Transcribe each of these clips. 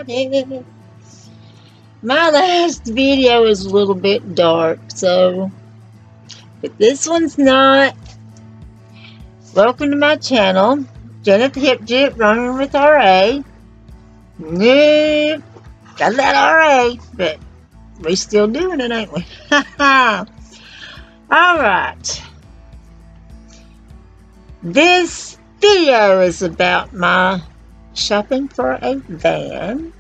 everybody. My last video is a little bit dark, so but this one's not. Welcome to my channel, Janet the HipGyp-Roaming with RA. Nope, got that RA, but we're still doing it, ain't we? Alright. This video is about my shopping for a van.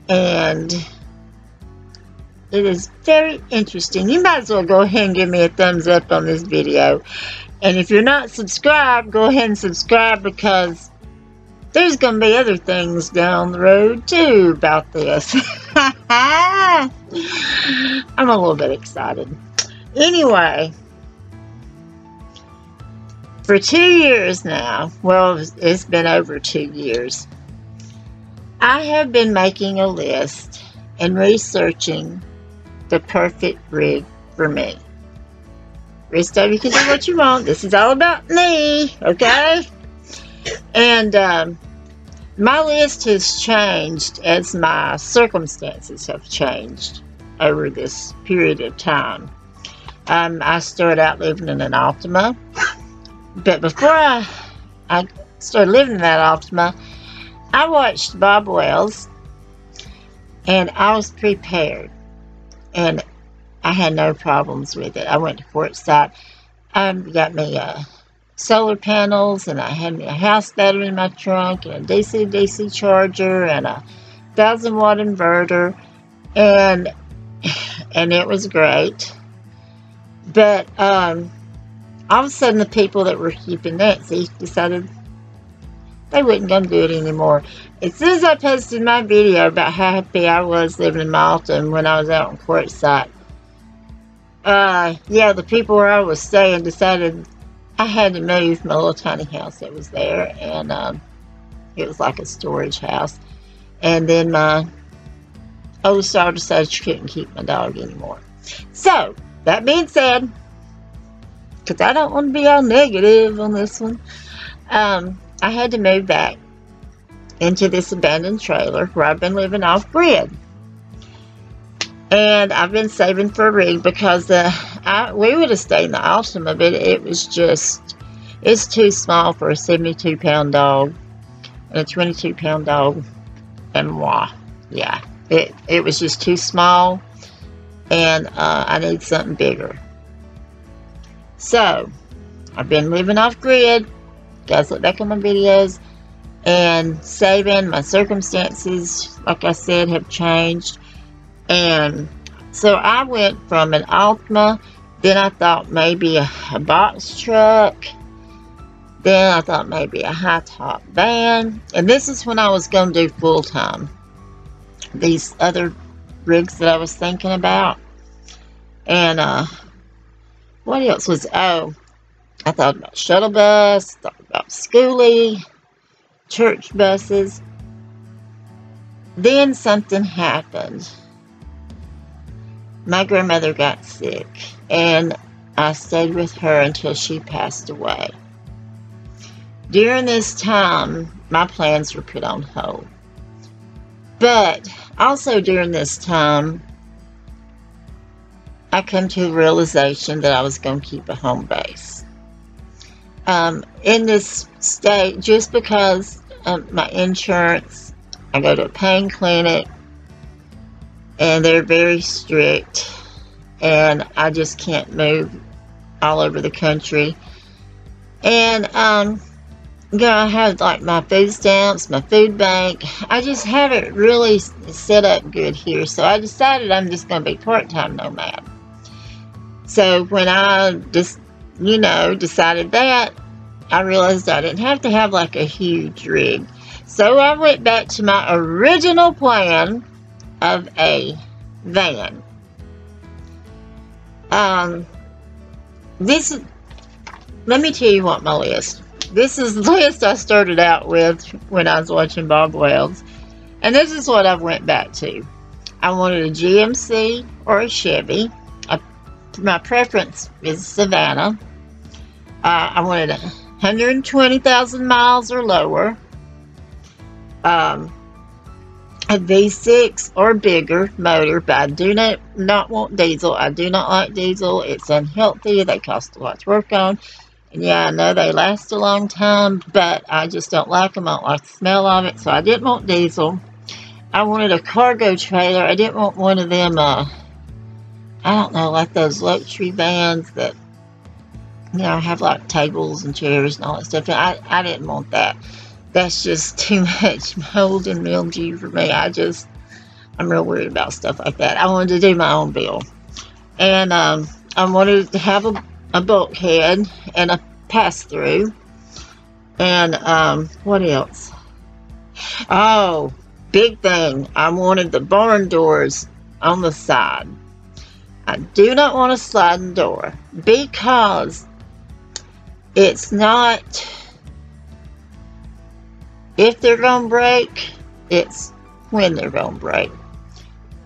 And it is very interesting. You might as well go ahead and give me a thumbs up on this video. And if you're not subscribed, go ahead and subscribe, because there's going to be other things down the road too about this. I'm a little bit excited. Anyway, for 2 years now, well, it's been over 2 years, I have been making a list and researching the perfect rig for me. Rest of you can do what you want. This is all about me, okay? And my list has changed as my circumstances have changed over this period of time. I started out living in an Altima, but before I started living in that Altima, I watched Bob Wells, and I was prepared, and I had no problems with it. I went to Quartzsite. I got me solar panels, and I had me a house battery in my trunk, and a DC-DC charger, and a 1000-watt inverter, and it was great. But all of a sudden, the people that were keeping Nancy decided they wasn't going to do it anymore. As soon as I posted my video about how happy I was living in Malta and when I was out in Quartzsite, yeah, the people where I was staying decided I had to move my little tiny house that was there, and it was like a storage house. And then my oldest daughter decided she couldn't keep my dog anymore. So, that being said, because I don't want to be all negative on this one, I had to move back into this abandoned trailer where I've been living off grid. And I've been saving for a rig because we would have stayed in the Altima, but it was just, it's too small for a 72-pound dog and a 22-pound dog. And moi, yeah, it was just too small, and I need something bigger. So I've been living off grid. Guys, look back on my videos and saving. My circumstances, like I said, have changed. And so I went from an Altima, then I thought maybe a box truck, then I thought maybe a high-top van, and this is when I was going to do full-time. These other rigs that I was thinking about. And what else was, oh, I thought about shuttle bus, thought about schoolie, church buses. Then something happened. My grandmother got sick, and I stayed with her until she passed away. During this time, my plans were put on hold. But also during this time, I come to the realization that I was going to keep a home base. In this state, just because my insurance, I go to a pain clinic, and they're very strict, and I just can't move all over the country. And you know, I have like my food stamps, my food bank. I just haven't really set up good here, so I decided I'm just going to be part-time nomad. So when I just, you know, decided that, I realized I didn't have to have like a huge rig. So I went back to my original plan of a van. Let me tell you what my list. This is the list I started out with when I was watching Bob Wells. And this is what I went back to. I wanted a GMC or a Chevy. My preference is Savannah. I wanted 120,000 miles or lower. a V6 or bigger motor, but I do not want diesel. I do not like diesel. It's unhealthy. They cost a lot to work on. And yeah, I know they last a long time, but I just don't like them. I don't like the smell of it, so I didn't want diesel. I wanted a cargo trailer. I didn't want one of them, I don't know, like those luxury vans that, you know, have like tables and chairs and all that stuff. I didn't want that. That's just too much mold and mildew for me. I'm real worried about stuff like that. I wanted to do my own build. And I wanted to have a bulkhead and a pass-through. And what else? Oh, big thing. I wanted the barn doors on the side. I do not want a sliding door because it's not, if they're going to break, it's when they're going to break.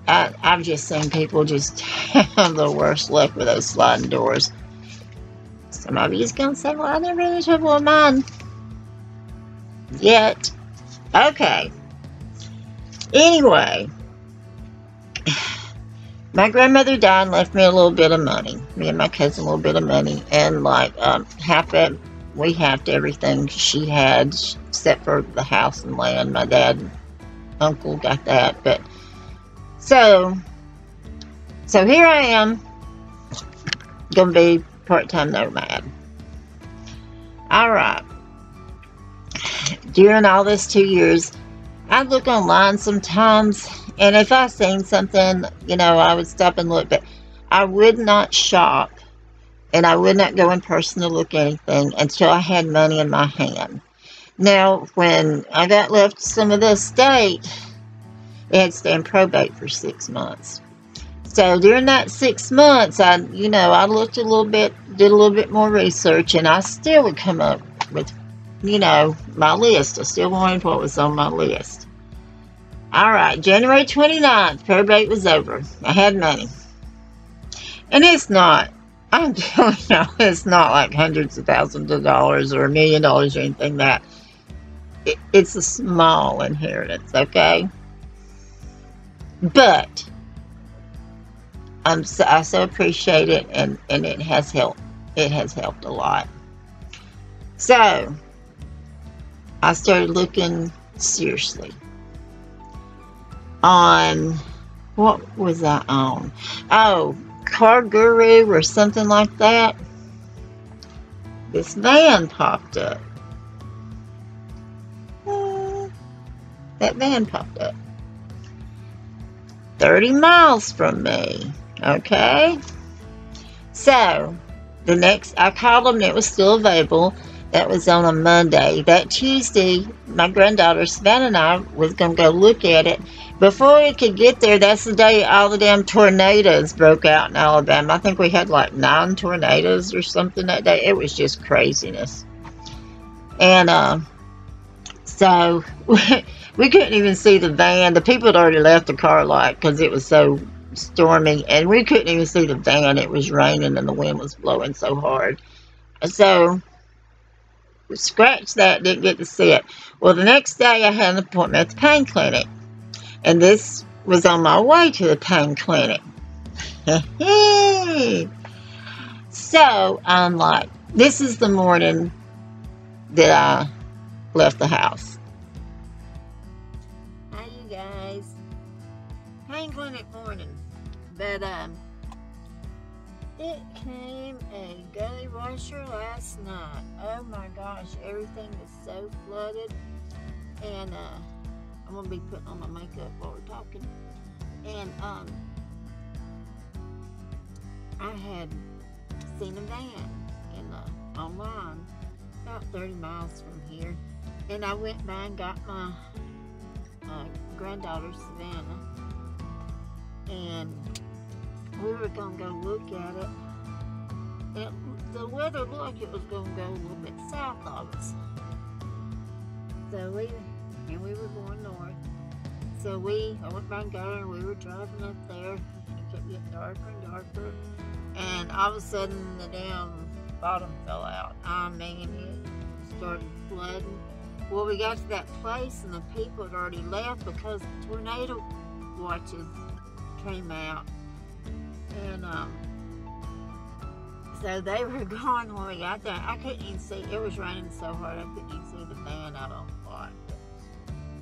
I've just seen people just have the worst luck with those sliding doors. Some of you is going to say, well, I never had any trouble with mine yet. Okay. Anyway, my grandmother died and left me a little bit of money. Me and my cousin a little bit of money. And like half it, we halved everything she had except for the house and land. My dad and uncle got that. But so here I am, gonna be part-time nomad. Alright. During all this 2 years, I look online sometimes, and if I seen something, you know, I would stop and look, but I would not shop, and I would not go in person to look at anything until I had money in my hand. Now, when I got left some of the estate, it had to stay in probate for 6 months. So during that 6 months, I looked a little bit, did a little bit more research, and I still would come up with, you know, my list. I still wanted what was on my list. Alright, January 29th, probate was over. I had money. And it's not, I'm telling you, it's not like hundreds of thousands of dollars or $1 million or anything that. It's a small inheritance, okay? But I so appreciate it, and it has helped. It has helped a lot. So I started looking seriously on, what was I on? Oh, Car Guru or something like that. This van popped up. That van popped up. 30 miles from me. Okay. So the next, I called them and it was still available. That was on a Monday. That Tuesday, my granddaughter Savannah and I was going to go look at it. Before we could get there, that's the day all the damn tornadoes broke out in Alabama. I think we had like 9 tornadoes or something that day. It was just craziness. And so we couldn't even see the van. The people had already left the car lot because it was so stormy. And we couldn't even see the van. It was raining and the wind was blowing so hard. So scratch that, didn't get to see it. Well, the next day I had an appointment at the pain clinic. And this was on my way to the pain clinic. So I'm like, this is the morning that I left the house. Hi, you guys. Pain clinic morning. But it came a gully washer last night. Oh my gosh, everything is so flooded. And I'm going to be putting on my makeup while we're talking. And I had seen a van online about 30 miles from here. And I went by and got my granddaughter Savannah. And we were going to go look at it. And the weather looked like it was going to go a little bit south of us. So we were going north. So I went by and got her, and we were driving up there. It kept getting darker and darker. And all of a sudden, the damn bottom fell out. I mean, it started flooding. Well, we got to that place and the people had already left because tornado watches came out. And so they were gone when we got there. I couldn't even see. It was raining so hard I couldn't even see the van out on the lot.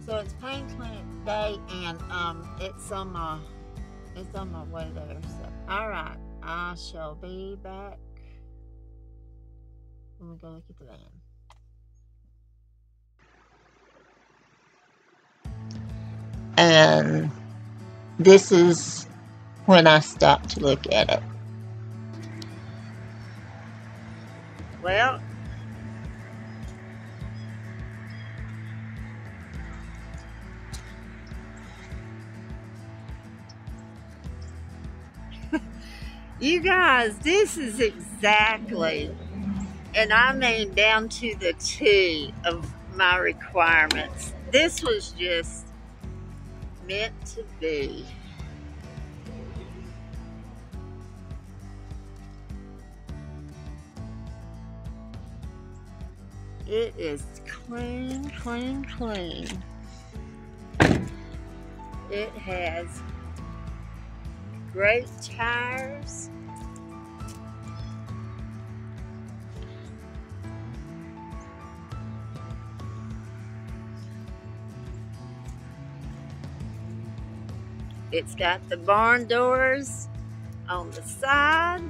So it's Pain Clinic Day, and it's on my way there. So all right, I shall be back when we go look at the van. And this is when I stopped to look at it. Well, you guys, this is exactly, and I mean down to the T of my requirements. This was just meant to be. It is clean, clean, clean. It has great tires. It's got the barn doors on the side.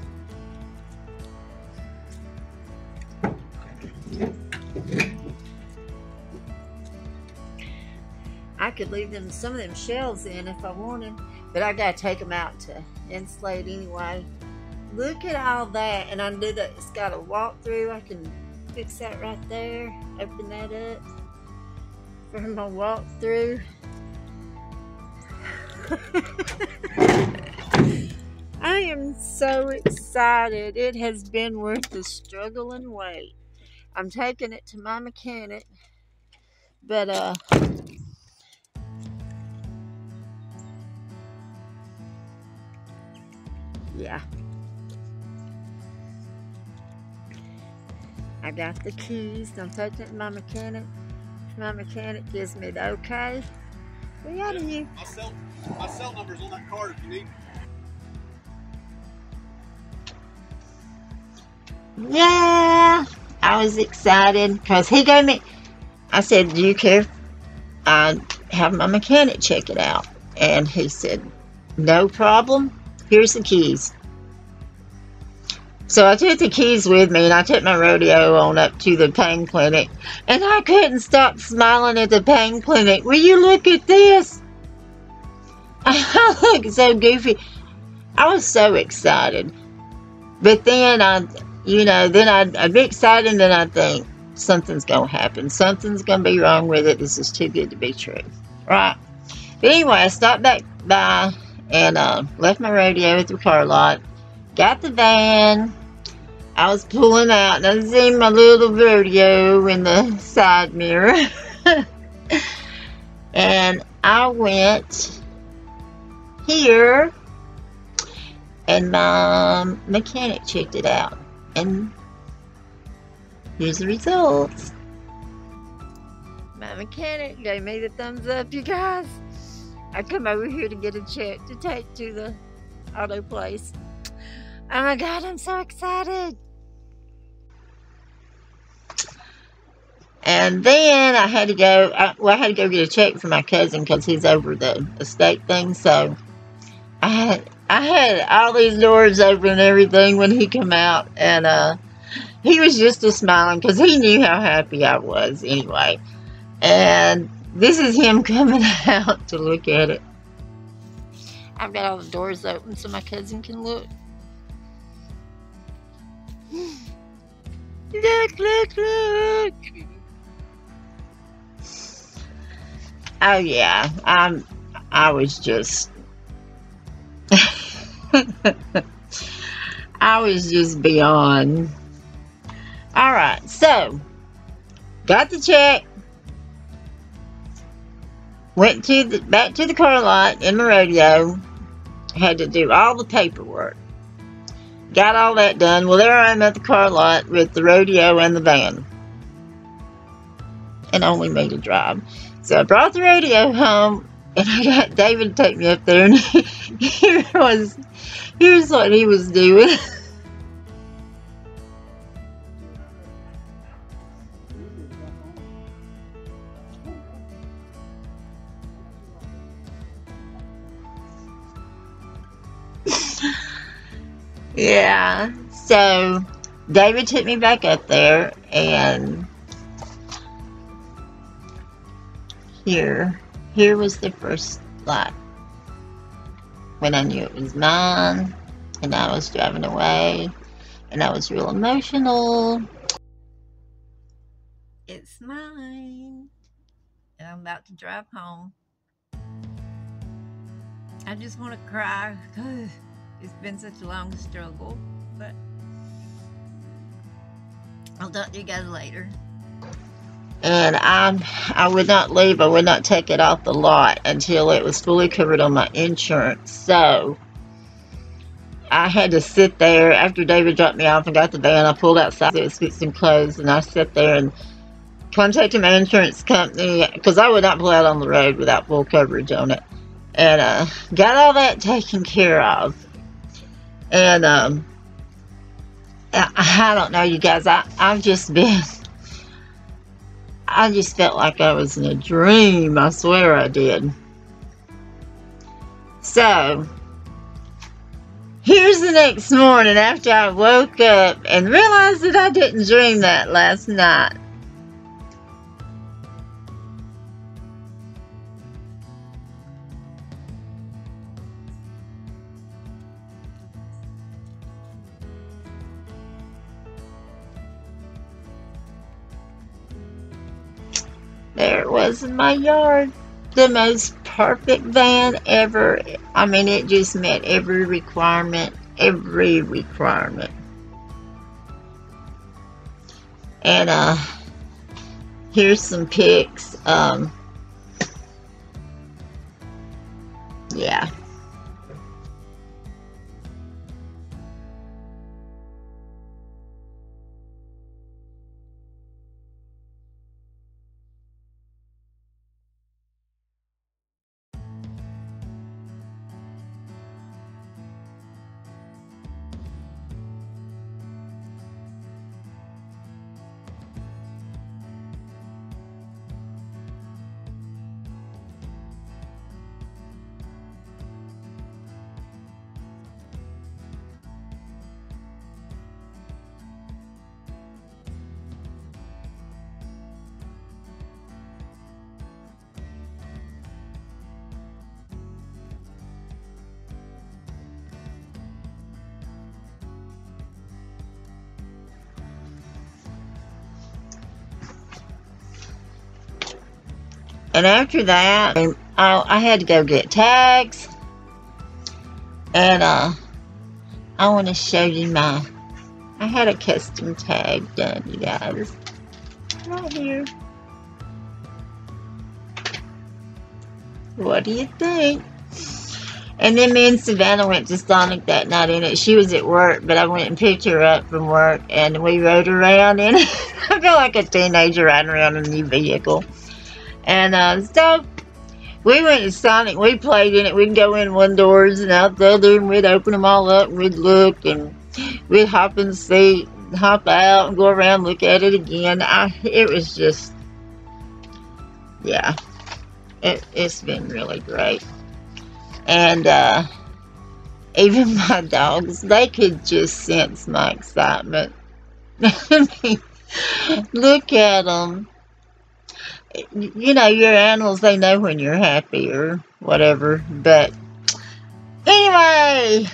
I could leave them some of them shells in if I wanted, but I gotta take them out to insulate anyway. Look at all that, and I do that. It's got a walk-through. I can fix that right there. Open that up for my walk-through. I am so excited. It has been worth the struggle and wait. I'm taking it to my mechanic, but yeah. I got the keys. I'm taking it to my mechanic. My mechanic gives me the okay. We out of here. My cell number's on that card if you need me. Yeah, I was excited because he gave me, I said, do you care if I have my mechanic check it out? And he said, no problem. Here's the keys. So I took the keys with me, and I took my rodeo on up to the pain clinic, and I couldn't stop smiling at the pain clinic. Will you look at this? I look so goofy. I was so excited. But then I'd be excited, and then I'd think something's going to happen. Something's going to be wrong with it. This is too good to be true. Right. But anyway, I stopped back by and left my rodeo at the car lot. Got the van. I was pulling out, and I seen my little rodeo in the side mirror. And I went here, and my mechanic checked it out. And here's the results. My mechanic gave me the thumbs up, you guys. I come over here to get a check to take to the auto place. Oh my God, I'm so excited. And then I had to go, I had to go get a check for my cousin because he's over the estate thing. So I had all these doors open and everything when he came out. And he was just smiling because he knew how happy I was anyway. And this is him coming out to look at it. I've got all the doors open so my cousin can look. Look, look, look. Oh yeah, I was just I was just beyond. All right, so got the check, went to back to the car lot in my rodeo, had to do all the paperwork. Got all that done. Well, there I am at the car lot with the rodeo and the van. and only me to drive. So I brought the radio home, and I got David to take me up there, and here's what he was doing. Yeah, so David took me back up there, and here was the first light when I knew it was mine, and I was driving away, and I was real emotional. It's mine, and I'm about to drive home. I just want to cry. It's been such a long struggle, but I'll talk to you guys later. And I would not leave. I would not take it off the lot until it was fully covered on my insurance. So I had to sit there after David dropped me off and got the van. I pulled outside to get some clothes, and I sat there and contacted my insurance company because I would not pull out on the road without full coverage on it. And got all that taken care of. And I don't know, you guys. I just felt like I was in a dream. I swear I did. So here's the next morning after I woke up and realized that I didn't dream that last night. There it was in my yard. The most perfect van ever. I mean, it just met every requirement. Every requirement. And here's some pics. Yeah. And after that, I had to go get tags. And I want to show you I had a custom tag done, you guys. Right here. What do you think? And then me and Savannah went to Sonic that night in it. She was at work, but I went and picked her up from work, and we rode around in it. I feel like a teenager riding around in a new vehicle. And so we went to Sonic. We played in it. We'd go in one doors and out the other, and we'd open them all up, and we'd look, and we'd hop in the seat, and hop out, and go around, look at it again. It was just, yeah, it's been really great. And even my dogs, they could just sense my excitement. I mean, look at them. You know, your animals, they know when you're happy or whatever. But anyway,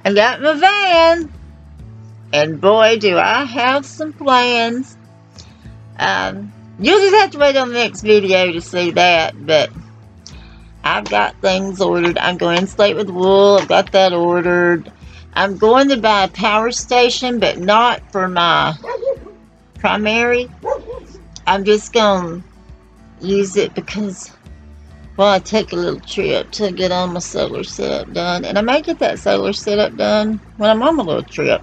I got my van, and boy, do I have some plans. You'll just have to wait on the next video to see that. But I've got things ordered. I'm going to insulate with wool. I've got that ordered. I'm going to buy a power station, but not for my primary. I'm just going to use it because, well, I take a little trip to get all my solar setup done. And I may get that solar setup done when I'm on my little trip.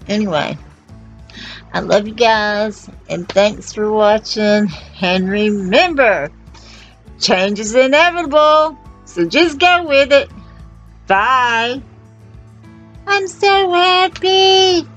Anyway, I love you guys, and thanks for watching. And remember, change is inevitable, so just go with it. Bye. I'm so happy.